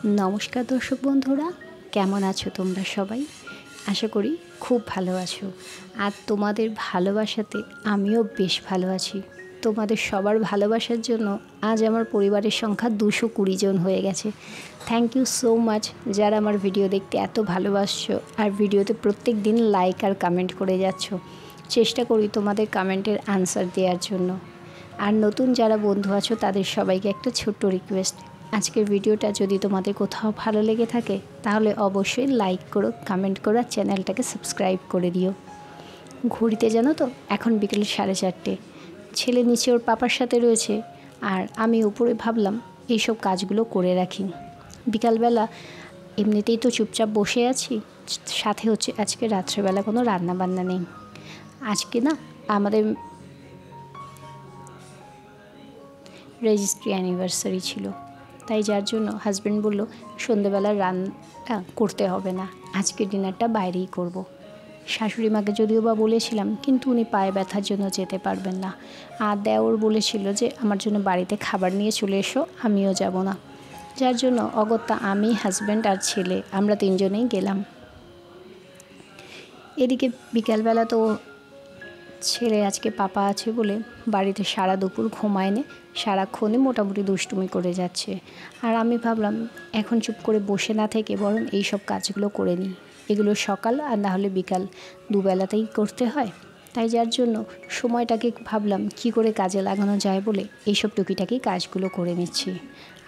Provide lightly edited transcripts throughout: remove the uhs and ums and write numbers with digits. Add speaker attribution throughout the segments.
Speaker 1: नमस्कार दर्शक बंधुरा केमन आछो तोमरा सबाई आशा करी खूब भालो आछो। आर तोमादेर भालोबासाते आमिओ बेश भालो आछि। तोमादेर सबार भालोबासार जोन्नो आज आमार परिवारेर संख्या 220 जन हये गेछे। थैंक यू सो माच जारा आमार भिडियो देखते एत भालोबासछो आर भिडियोते प्रत्येक दिन लाइक और कमेंट करे जाच्छो। चेष्टा करी तोमादेर कमेंटेर आंसर देওয়ার जोन्नो। आर नतून जारा बंधु आछो तादेर सबाइके एकटा छोट्ट रिक्वेस्ट, आजकेर भिडियोटा यदि तोमादेर कोथाओ भालो लेगे थाके ताहले अवश्यई लाइक करो, कमेंट करो और चैनलटाके सबस्क्राइब करे दिओ। घड़िते जानो तो एखन बिकेल 4:30। छेले नीचे ओर पापार साथे रयेछे आर आमी उपरे भाबलाम एइसब काजगुलो करे राखी। बिकालबेला एमनितेई तो चुपचाप बसे आछि, साथे होच्छे आजके रात्रेबेला कोनो रान्ना बान्ना नेই। आजके ना आमादेर रेजिस्ट्री अ্যানিভার্সারি छिलो, ताई जार जोन्नो हाजबैंड बोल्लो सन्ध्येबेला रान्ना करते होबे ना, आजके डिनारटा बाइरेई करब। शाशुड़ी माके जदिओ बा बोलेछिलाम किन्तु उनी पाये ब्यथार जोन्नो जेते पारबेन ना। आर देवर बोलेछिलो जे आमार जोन्नो बाड़ीते खाबार निये चले एसो, आमिओ जाबो ना। जार जोन्नो अगत्या आमी हाजबैंड और छेले आमरा तीनजनेई गेलाम। एदिके बिकालबेला तो छेले आजके पापा आछे बोले बाड़ीते सारा दुपुर घुमायनि, साराक्षणই मोटामुटी दुष्टुमी करे जाच्छे। आर आमी भाबलाम एखन चुप करे बसे ना थेके बरং এই সব কাজগুলো করে নিই। এগুলো সকাল আর না হলে বিকাল দুবেলাতেই করতে হয়, তাই যার জন্য সময়টাকে ভাবলাম কি করে কাজে লাগানো যায় বলে এইসব টুকিটাকি কাজগুলো করে নিচ্ছি।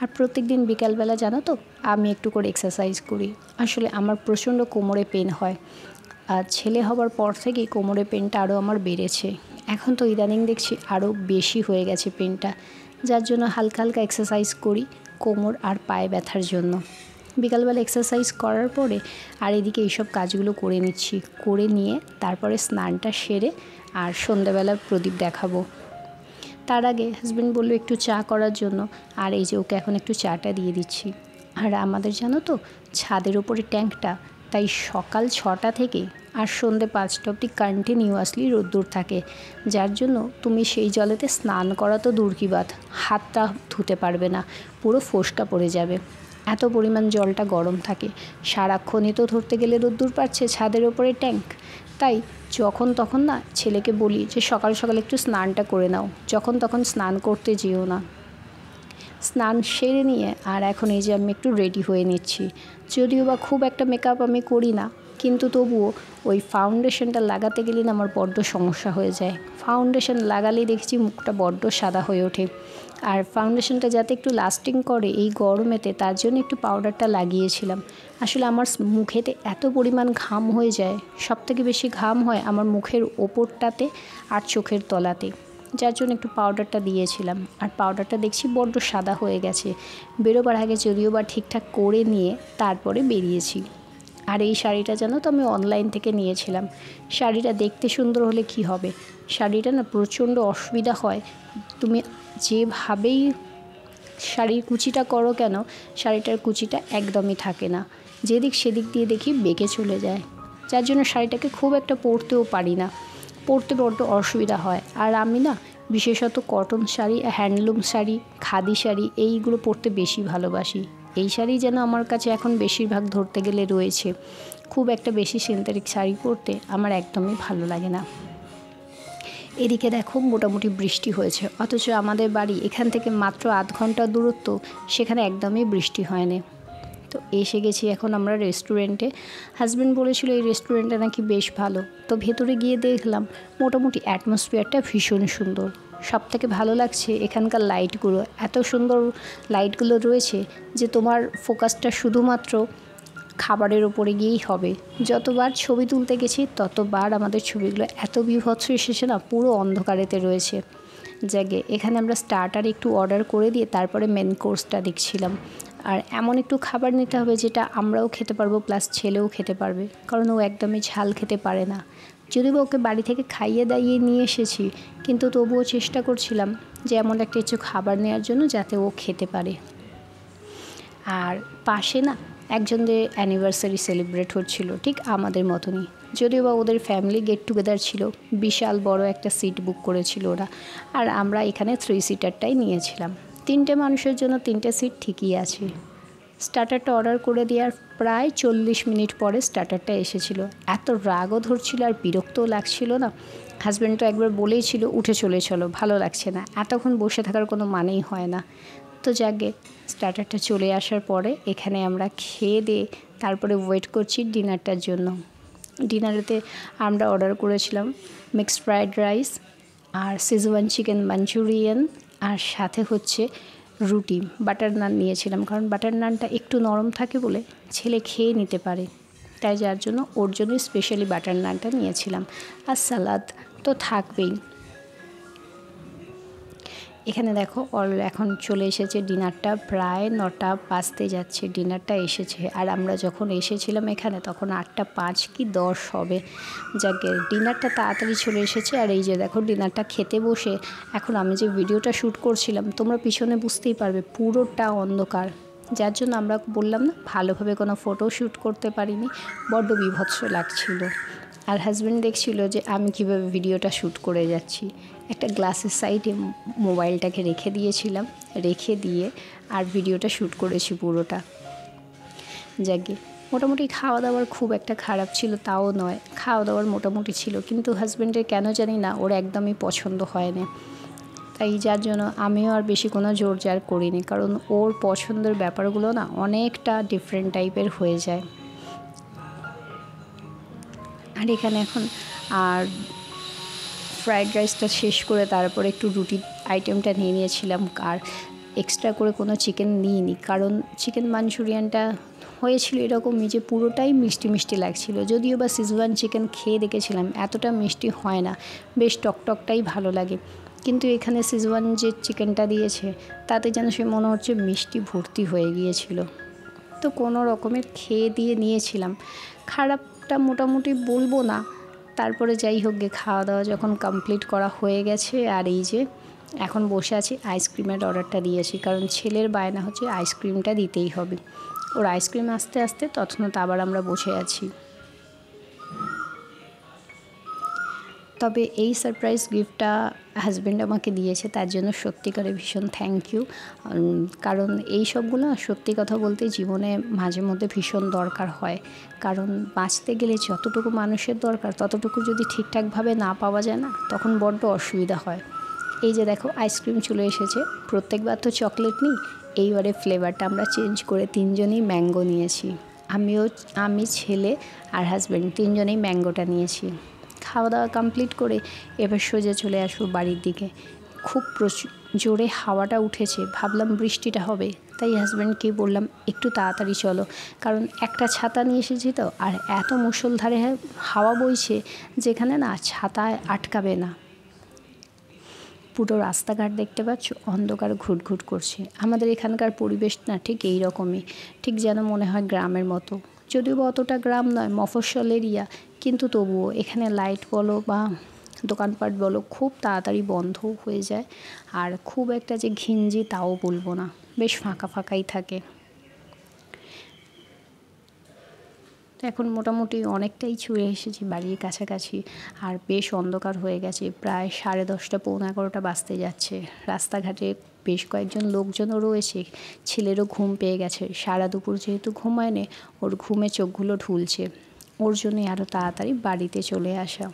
Speaker 1: আর প্রত্যেকদিন বিকালবেলা জানো তো আমি একটু করে এক্সারসাইজ করি। আসলে আমার প্রচণ্ড কোমরে পেন হয় আর ছেলে হবার পর থেকেই কোমরে পেনটা আরও আমার বেড়েছে। এখন তো ইদানিং দেখছি আরও বেশি হয়ে গেছে পেনটা, যার জন্য হালকা হালকা এক্সারসাইজ করি কোমর আর পায়ে ব্যথার জন্য। বিকালবেলা এক্সারসাইজ করার পরে আর এদিকে এইসব কাজগুলো করে নিচ্ছি, করে নিয়ে তারপরে স্নানটা সেরে আর সন্ধ্যাবেলা প্রদীপ দেখাবো। তার আগে হাজব্যান্ড বললো একটু চা করার জন্য, আর এই যে ওকে এখন একটু চাটা দিয়ে দিচ্ছি। আর আমাদের জানো তো ছাদের ওপরে ট্যাঙ্কটা, তাই সকাল 6টা থেকে আর সন্ধ্যে 5টা অবধি কন্টিনিউয়াসলি রোদ্দুর থাকে, যার জন্য তুমি সেই জলেতে স্নান করা তো দূর কি বাত, হাতটা ধুতে পারবে না, পুরো ফোসকা পড়ে যাবে, এত পরিমাণ জলটা গরম থাকে। সারাক্ষণই তো ধরতে গেলে রোদ্দুর পাচ্ছে ছাদের ওপরে ট্যাঙ্ক, তাই যখন তখন না ছেলেকে বলি যে সকাল সকাল একটু স্নানটা করে নাও, যখন তখন স্নান করতে যেও না। স্নান সেরে নিয়ে আর এখন এই যে আমি একটু রেডি হয়ে নিচ্ছি। যদিও বা খুব একটা মেকআপ আমি করি না, কিন্তু তবুও ওই ফাউন্ডেশনটা লাগাতে গেলে না আমার বড্ড সমস্যা হয়ে যায়। ফাউন্ডেশন লাগালেই দেখছি মুখটা বড্ড সাদা হয়ে ওঠে। আর ফাউন্ডেশনটা যাতে একটু লাস্টিং করে এই গরমেতে, তার জন্য একটু পাউডারটা লাগিয়েছিলাম। আসলে আমার মুখেতে এত পরিমাণ ঘাম হয়ে যায়, সবথেকে বেশি ঘাম হয় আমার মুখের ওপরটাতে আর চোখের তলাতে, যার জন্য একটু পাউডারটা দিয়েছিলাম। আর পাউডারটা দেখছি বড্ড সাদা হয়ে গেছে। বেরোবার আগে যদিও বা ঠিকঠাক করে নিয়ে তারপরে বেরিয়েছি। আর এই শাড়িটা জানো তো আমি অনলাইন থেকে নিয়েছিলাম। শাড়িটা দেখতে সুন্দর হলে কি হবে, শাড়িটা না প্রচণ্ড অসুবিধা হয়। তুমি যেভাবেই শাড়ির কুচিটা করো কেন, শাড়িটার কুচিটা একদমই থাকে না, যেদিক সেদিক দিয়ে দেখি বেঁকে চলে যায়, যার জন্য শাড়িটাকে খুব একটা পরতেও পারি না, পরতে বড্ড অসুবিধা হয়। আর আমি না বিশেষত কটন শাড়ি, হ্যান্ডলুম শাড়ি, খাদি শাড়ি এইগুলো পরতে বেশি ভালোবাসি। এই শাড়ি যেন আমার কাছে এখন বেশিরভাগ ধরতে গেলে রয়েছে। খুব একটা বেশি সিনথেটিক শাড়ি পরতে আমার একদমই ভালো লাগে না। এদিকে দেখো মোটামুটি বৃষ্টি হয়েছে, অথচ আমাদের বাড়ি এখান থেকে মাত্র আধ ঘন্টা দূরত্ব, সেখানে একদমই বৃষ্টি হয়নি। তো এসে গেছি এখন আমরা রেস্টুরেন্টে। হাজব্যান্ড বলেছিল এই রেস্টুরেন্টটা নাকি বেশ ভালো, তো ভেতরে গিয়ে দেখলাম মোটামুটি অ্যাটমসফিয়ারটা ভীষণ সুন্দর। সবথেকে ভালো লাগছে এখানকার লাইটগুলো, এত সুন্দর লাইটগুলো রয়েছে যে তোমার ফোকাসটা শুধুমাত্র খাবারের ওপরে গিয়েই হবে। যতবার ছবি তুলতে গেছি ততবার আমাদের ছবিগুলো এত বিভৎস এসেছে না, পুরো অন্ধকারেতে রয়েছে। জাগে এখানে আমরা স্টার্টার একটু অর্ডার করে দিয়ে তারপরে মেন কোর্সটা দেখছিলাম। আর এমন একটু খাবার নিতে হবে যেটা আমরাও খেতে পারবো প্লাস ছেলেও খেতে পারবে, কারণ ও একদমই ঝাল খেতে পারে না। যদিও বা ওকে বাড়ি থেকে খাইয়ে দাইয়ে নিয়ে এসেছি, কিন্তু তবুও চেষ্টা করছিলাম যে এমন একটা কিছু খাবার নেওয়ার জন্য যাতে ও খেতে পারে। আর পাশে না একজনদের অ্যানিভার্সারি সেলিব্রেট হচ্ছিল ঠিক আমাদের মতনই, যদিও বা ওদের ফ্যামিলি গেট টুগেদার ছিল, বিশাল বড় একটা সিট বুক করেছিল ওরা, আর আমরা এখানে 3 সিটারটাই নিয়েছিলাম। 3টে মানুষের জন্য 3টে সিট ঠিকই আছে। স্টার্টারটা অর্ডার করে দেওয়ার প্রায় 40 মিনিট পরে স্টার্টারটা এসেছিল। এত রাগও ধরছিল আর বিরক্তও লাগছিল না। হাজব্যান্ড তো একবার বলেই ছিল উঠে চলে চলো, ভালো লাগছে না, এতক্ষণ বসে থাকার কোনো মানেই হয় না। তো যাকে স্টার্টারটা চলে আসার পরে এখানে আমরা খেয়ে দিয়ে তারপরে ওয়েট করছি ডিনারটার জন্য। ডিনারেতে আমরা অর্ডার করেছিলাম মিক্সড ফ্রাইড রাইস আর শেজওয়ান চিকেন মাঞ্চুরিয়ান, আর সাথে হচ্ছে রুটি, বাটার নান নিয়েছিলাম, কারণ বাটার নানটা একটু নরম থাকে বলে ছেলে খেয়ে নিতে পারে, তাই যার জন্য ওর জন্য স্পেশালি বাটার নানটা নিয়েছিলাম। আর সালাদ তো থাকবেই। এখানে দেখো এখন চলে এসেছে ডিনারটা, প্রায় 9টা বাজতে যাচ্ছে, ডিনারটা এসেছে। আর আমরা যখন এসেছিলাম এখানে তখন 8:05 কি 10 হবে। যাকে ডিনারটা তাড়াতাড়ি চলে এসেছে। আর এই যে দেখো ডিনারটা খেতে বসে এখন আমি যে ভিডিওটা শ্যুট করছিলাম তোমরা পিছনে বুঝতেই পারবে পুরোটা অন্ধকার, যার জন্য আমরা বললাম না ভালোভাবে কোনো ফটো শ্যুট করতে পারিনি, বড্ড বিভৎস লাগছিল। আর হাজব্যান্ড দেখছিল যে আমি কিভাবে ভিডিওটা শ্যুট করে যাচ্ছি। একটা গ্লাসের সাইডে মোবাইলটাকে রেখে দিয়েছিলাম, রেখে দিয়ে আর ভিডিওটা শ্যুট করেছি পুরোটা। যাকে মোটামুটি খাওয়া দাওয়ার খুব একটা খারাপ ছিল তাও নয়, খাওয়া দাওয়ার মোটামুটি ছিল, কিন্তু হাজব্যান্ডের কেন জানি না ওর একদমই পছন্দ হয় না, তাই যার জন্য আমিও আর বেশি কোনো জোর জার করিনি, কারণ ওর পছন্দের ব্যাপারগুলো না অনেকটা ডিফারেন্ট টাইপের হয়ে যায়। আর এখানে এখন আর ফ্রায়েড রাইসটা শেষ করে তারপরে একটু রুটির আইটেমটা নিয়ে নিয়েছিলাম, আর এক্সট্রা করে কোনো চিকেন নিইনি, কারণ চিকেন মাঞ্চুরিয়ানটা হয়েছিল এরকমই যে পুরোটাই মিষ্টি মিষ্টি লাগছিল। যদিও বা শেজওয়ান চিকেন খেয়ে দেখেছিলাম এতটা মিষ্টি হয় না, বেশ টকটকটাই ভালো লাগে, কিন্তু এখানে শেজওয়ান যে চিকেনটা দিয়েছে তাতে যেন সে মনে হচ্ছে মিষ্টি ভর্তি হয়ে গিয়েছিল। তো কোনো রকমের খেয়ে দিয়ে নিয়েছিলাম, খারাপটা মোটামুটি বলবো না। তারপরে যাই হোক গে খাওয়া দাওয়া যখন কমপ্লিট করা হয়ে গেছে, আর এই যে এখন বসে আছি আইসক্রিমের অর্ডারটা দিয়েছি, কারণ ছেলের বায়না হচ্ছে আইসক্রিমটা দিতেই হবে। ওর আইসক্রিম আসতে আসতে তৎক্ষণাৎ আবার আমরা বসে আছি। তবে এই সারপ্রাইজ গিফটটা হাজব্যান্ড আমাকে দিয়েছে, তার জন্য সত্যিকারে ভীষণ থ্যাংক ইউ। কারণ এই সবগুলো সত্যি কথা বলতে জীবনে মাঝে মধ্যে ভীষণ দরকার হয়, কারণ বাঁচতে গেলে যতটুকু মানুষের দরকার ততটুকু যদি ঠিকঠাকভাবে না পাওয়া যায় না তখন বড্ড অসুবিধা হয়। এই যে দেখো আইসক্রিম চলে এসেছে, প্রত্যেকবার তো চকলেট নিই, এইবারে ফ্লেভারটা আমরা চেঞ্জ করে 3জনই ম্যাঙ্গো নিয়েছি। আমি ছেলে আর হাজব্যান্ড 3জনেই ম্যাঙ্গোটা নিয়েছি। খাওয়া দাওয়া কমপ্লিট করে এবার সোজা চলে আসবো বাড়ির দিকে। খুব জোরে হাওয়াটা উঠেছে, ভাবলাম বৃষ্টিটা হবে, তাই হাজব্যান্ডকে বললাম একটু তাড়াতাড়ি চলো, কারণ একটা ছাতা নিয়ে এসেছি তো, আর এত মুষলধারে হাওয়া বইছে যেখানে না ছাতায় আটকাবে না। পুরো রাস্তাঘাট দেখতে পাচ্ছ অন্ধকার ঘুটঘুট করছে। আমাদের এখানকার পরিবেশ না ঠিক এই রকমই, ঠিক যেন মনে হয় গ্রামের মতো, যদিও অতটা গ্রাম নয়, মফস্বল এরিয়া, কিন্তু তবুও এখানে লাইট বলো বা দোকানপাট বলো খুব তাড়াতাড়ি বন্ধ হয়ে যায়, আর খুব একটা যে ঘিঞ্জি তাও বলবো না, বেশ ফাঁকা ফাঁকাই থাকে। তো এখন মোটামুটি অনেকটাই ছুঁয়ে এসেছি বাড়ির কাছাকাছি, আর বেশ অন্ধকার হয়ে গেছে, প্রায় 10:30 পৌনে 11টা বাজতে যাচ্ছে। রাস্তাঘাটে বেশ কয়েকজন লোকজনও রয়েছে, ছেলেরও ঘুম পেয়ে গেছে, সারা দুপুর যেহেতু ঘুমায়নি ওর ঘুমে চোখগুলো ঢুলছে, ওর জন্যই আরও তাড়াতাড়ি বাড়িতে চলে আসা।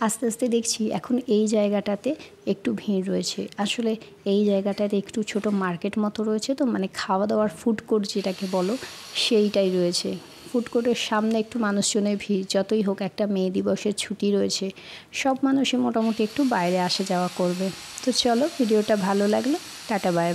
Speaker 1: আস্তে আস্তে দেখছি এখন এই জায়গাটাতে একটু ভিড় রয়েছে, আসলে এই জায়গাটাতে একটু ছোট মার্কেট মতো রয়েছে, তো মানে খাওয়া দাওয়ার ফুড কোর্ট যেটাকে বলো সেইটাই রয়েছে। ফুড কোর্টের সামনে একটু মানুষজনের ভিড়, যতই হোক একটা মে দিবসের ছুটি রয়েছে, সব মানুষই মোটামুটি একটু বাইরে আসা যাওয়া করবে। তো চলো, ভিডিওটা ভালো লাগলো, টাটা বাই বাই।